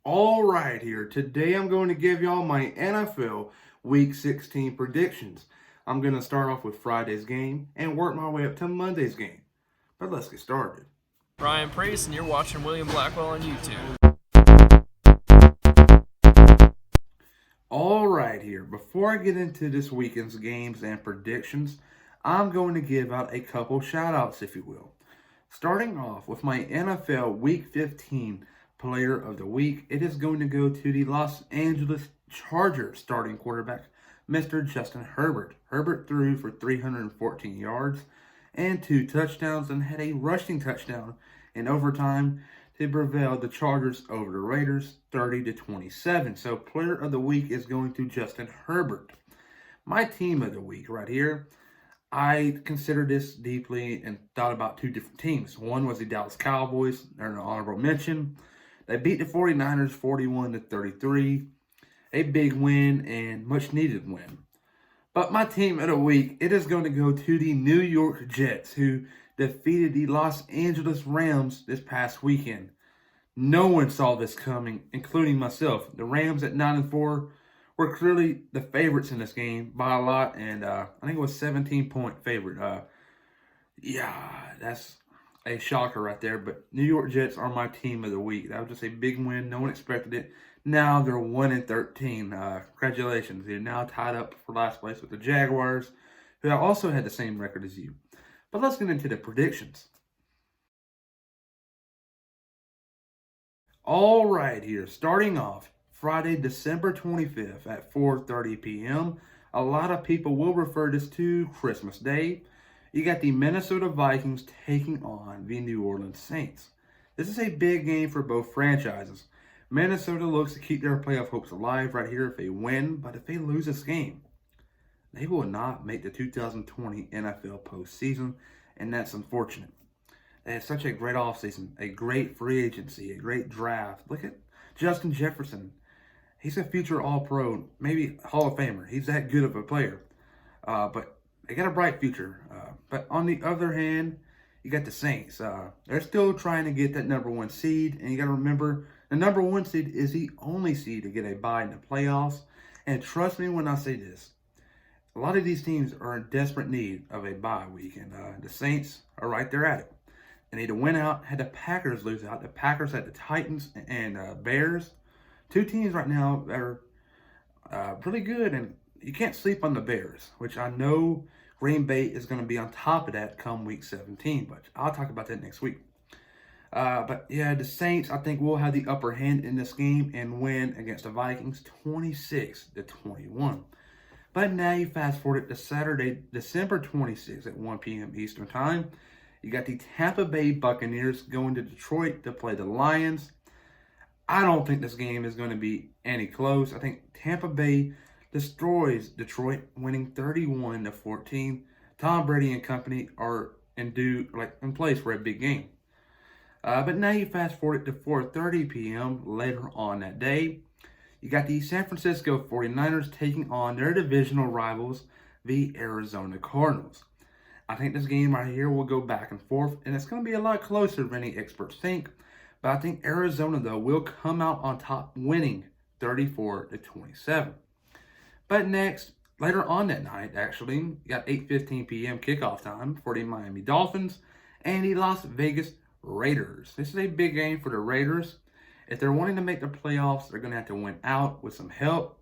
All right, here. Today I'm going to give y'all my NFL Week 16 predictions. I'm going to start off with Friday's game and work my way up to Monday's game. But let's get started. Ryan Priest, and you're watching William Blackwell on YouTube. All right, here. Before I get into this weekend's games and predictions, I'm going to give out a couple shout outs, if you will. Starting off with my NFL Week 15 Player of the Week, it is going to go to the Los Angeles Chargers starting quarterback, Mr. Justin Herbert. Herbert threw for 314 yards and 2 touchdowns and had a rushing touchdown in overtime to prevail the Chargers over the Raiders 30-27. So Player of the Week is going to Justin Herbert. My Team of the Week right here, I considered this deeply and thought about two different teams. One was the Dallas Cowboys. They're an honorable mention. They beat the 49ers 41-33. A big win and much needed win. But my Team of the Week, it is going to go to the New York Jets, who defeated the Los Angeles Rams this past weekend. No one saw this coming, including myself. The Rams at 9-4 were clearly the favorites in this game by a lot, and I think it was 17-point favorite. That's a shocker right there. But New York Jets are my Team of the Week. That was just a big win. No one expected it. Now they're 1-13. Congratulations. They're now tied up for last place with the Jaguars, who also had the same record as you. But let's get into the predictions. All right, here, starting off, Friday, December 25th at 4:30 p.m. A lot of people will refer this to Christmas Day. You got the Minnesota Vikings taking on the New Orleans Saints. This is a big game for both franchises. Minnesota looks to keep their playoff hopes alive right here if they win, but if they lose this game, they will not make the 2020 NFL postseason, and that's unfortunate. They had such a great offseason, a great free agency, a great draft. Look at Justin Jefferson. He's a future All-Pro, maybe Hall of Famer. He's that good of a player. But they got a bright future. But on the other hand, you got the Saints. They're still trying to get that number one seed. And you got to remember, the number one seed is the only seed to get a bye in the playoffs. And trust me when I say this, a lot of these teams are in desperate need of a bye week. And the Saints are right there at it. They need to win out. Had the Packers lose out. The Packers had the Titans and Bears. Two teams right now that are really good, and you can't sleep on the Bears, which I know Green Bay is going to be on top of that come Week 17, but I'll talk about that next week. But yeah, the Saints, I think, will have the upper hand in this game and win against the Vikings 26-21. But now you fast forward to Saturday, December 26th at 1 p.m. Eastern Time. You got the Tampa Bay Buccaneers going to Detroit to play the Lions. I don't think this game is going to be any close. I think Tampa Bay destroys Detroit, winning 31-14. Tom Brady and company are in place for a big game. But now you fast forward to 4:30 p.m. later on that day. You got the San Francisco 49ers taking on their divisional rivals, the Arizona Cardinals. I think this game right here will go back and forth, and it's going to be a lot closer than any experts think. But I think Arizona, though, will come out on top, winning 34-27. But next, later on that night, actually, you got 8:15 p.m. kickoff time for the Miami Dolphins and the Las Vegas Raiders. This is a big game for the Raiders. If they're wanting to make the playoffs, they're going to have to win out with some help.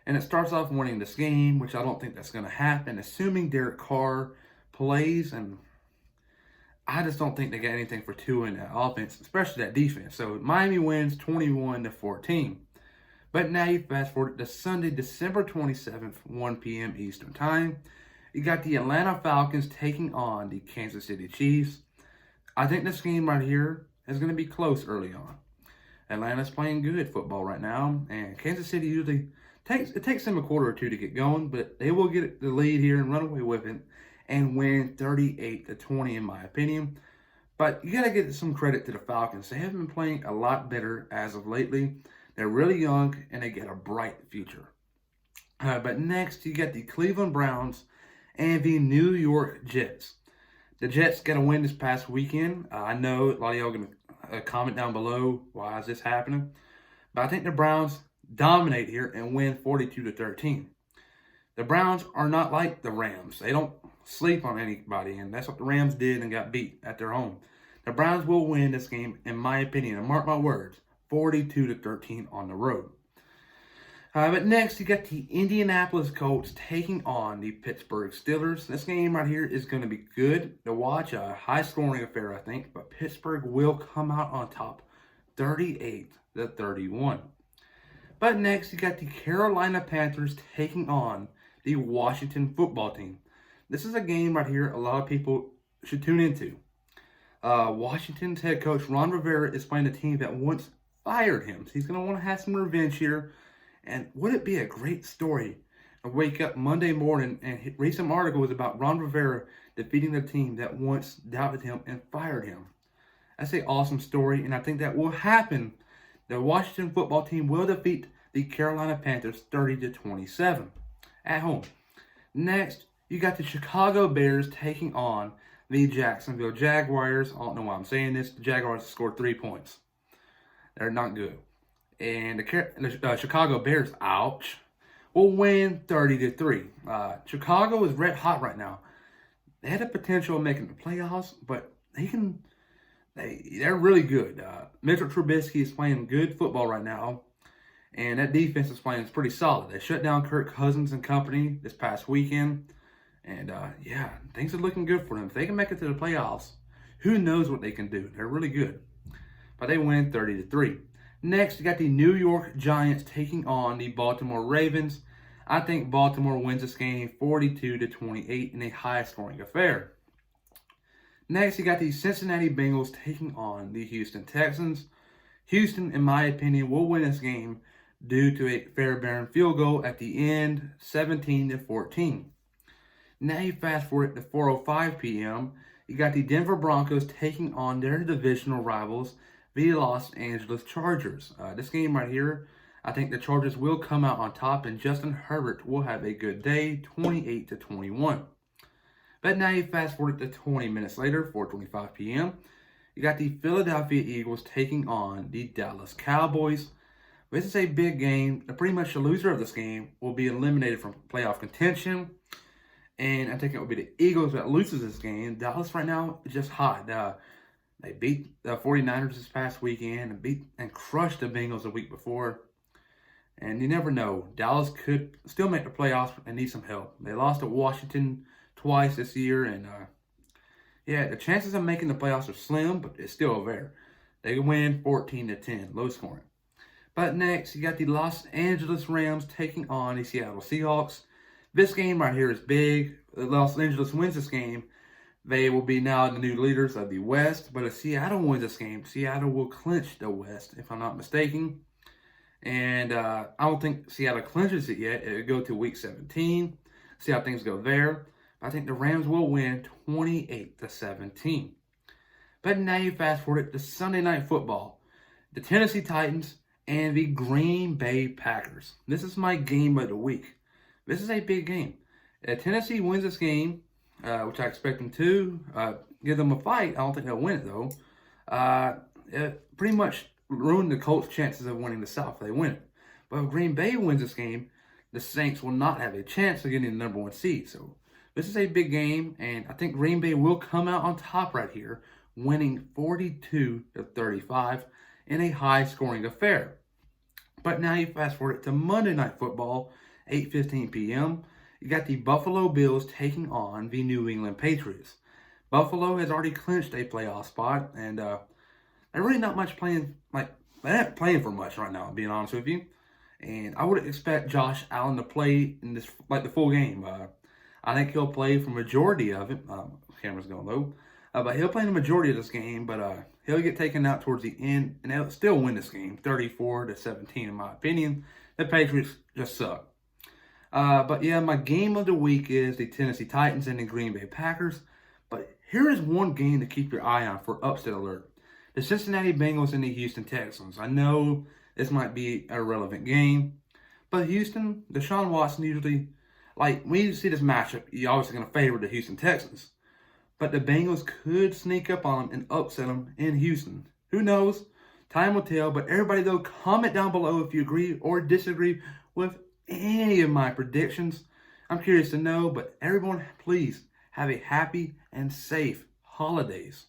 And it starts off winning this game, which I don't think that's going to happen, assuming Derek Carr plays, and I just don't think they got anything for two in that offense, especially that defense. So Miami wins 21-14. But now you fast forward to Sunday, December 27th, 1 p.m. Eastern Time. You got the Atlanta Falcons taking on the Kansas City Chiefs. I think this game right here is going to be close early on. Atlanta's playing good football right now, and Kansas City usually takes them a quarter or two to get going, but they will get the lead here and run away with it and win 38-20 in my opinion. But you got to give some credit to the Falcons. They have been playing a lot better as of lately. They're really young, and they get a bright future. But next, you got the Cleveland Browns and the New York Jets. The Jets got a win this past weekend. I know a lot of y'all are going to comment down below, why is this happening? But I think the Browns dominate here and win 42-13. The Browns are not like the Rams. They don't sleep on anybody, and that's what the Rams did and got beat at their home. The Browns will win this game, in my opinion, and mark my words, 42-13 on the road. But next, you got the Indianapolis Colts taking on the Pittsburgh Steelers. This game right here is going to be good to watch. A high-scoring affair, I think, but Pittsburgh will come out on top, 38-31. But next, you got the Carolina Panthers taking on the Washington football team. This is a game right here a lot of people should tune into. Washington's head coach Ron Rivera is playing a team that once fired him. So he's going to want to have some revenge here. And would it be a great story to wake up Monday morning and read some articles about Ron Rivera defeating the team that once doubted him and fired him? That's an awesome story, and I think that will happen. The Washington football team will defeat the Carolina Panthers 30-27 at home. Next, you got the Chicago Bears taking on the Jacksonville Jaguars. I don't know why I'm saying this. The Jaguars scored 3 points. They're not good. And the Chicago Bears, ouch, will win 30-3. Chicago is red hot right now. They had the potential of making the playoffs, but they're really good. Mitchell Trubisky is playing good football right now, and that defense is playing pretty solid. They shut down Kirk Cousins and company this past weekend, and things are looking good for them. If they can make it to the playoffs, who knows what they can do? They're really good. But they win 30-3. Next, you got the New York Giants taking on the Baltimore Ravens. I think Baltimore wins this game 42-28 in a high-scoring affair. Next, you got the Cincinnati Bengals taking on the Houston Texans. Houston, in my opinion, will win this game due to a Fairbairn field goal at the end, 17-14. Now you fast forward to 4:05 p.m. You got the Denver Broncos taking on their divisional rivals, the Los Angeles Chargers. This game right here, I think the Chargers will come out on top, and Justin Herbert will have a good day, 28-21. But now you fast forward to 20 minutes later, 4:25 p.m. You got the Philadelphia Eagles taking on the Dallas Cowboys. This is a big game. Pretty much the loser of this game will be eliminated from playoff contention. And I think it will be the Eagles that loses this game. Dallas right now is just hot. They beat the 49ers this past weekend and crushed the Bengals the week before. And you never know. Dallas could still make the playoffs and need some help. They lost to Washington twice this year. And the chances of making the playoffs are slim, but it's still there. They win 14-10, low scoring. But next, you got the Los Angeles Rams taking on the Seattle Seahawks. This game right here is big. Los Angeles wins this game. They will be now the new leaders of the West. But if Seattle wins this game, Seattle will clinch the West, if I'm not mistaken. And I don't think Seattle clinches it yet. It'll go to week 17. See how things go there. I think the Rams will win 28-17. But now you fast forward to Sunday Night Football. The Tennessee Titans and the Green Bay Packers. This is my game of the week. This is a big game. If Tennessee wins this game, which I expect them to, give them a fight. I don't think they'll win it, though. It pretty much ruined the Colts' chances of winning the South if they win it. But if Green Bay wins this game, the Saints will not have a chance of getting the number 1 seed. So this is a big game, and I think Green Bay will come out on top right here, winning 42-35 in a high-scoring affair. But now you fast forward to Monday Night Football, 8:15 p.m. You got the Buffalo Bills taking on the New England Patriots. Buffalo has already clinched a playoff spot, and they're really not much playing. They're not playing for much right now, being honest with you. And I would expect Josh Allen to play in this the full game. I think he'll play for majority of it. Camera's going low, but he'll play the majority of this game. But he'll get taken out towards the end, and they'll still win this game, 34-17, in my opinion. The Patriots just suck. But yeah, my game of the week is the Tennessee Titans and the Green Bay Packers. But here is one game to keep your eye on for upset alert. The Cincinnati Bengals and the Houston Texans. I know this might be a relevant game, but Houston, Deshaun Watson usually, when you see this matchup, you're obviously going to favor the Houston Texans. But the Bengals could sneak up on them and upset them in Houston. Who knows? Time will tell, but everybody though, comment down below if you agree or disagree with any of my predictions. I'm curious to know, but everyone, please have a happy and safe holidays.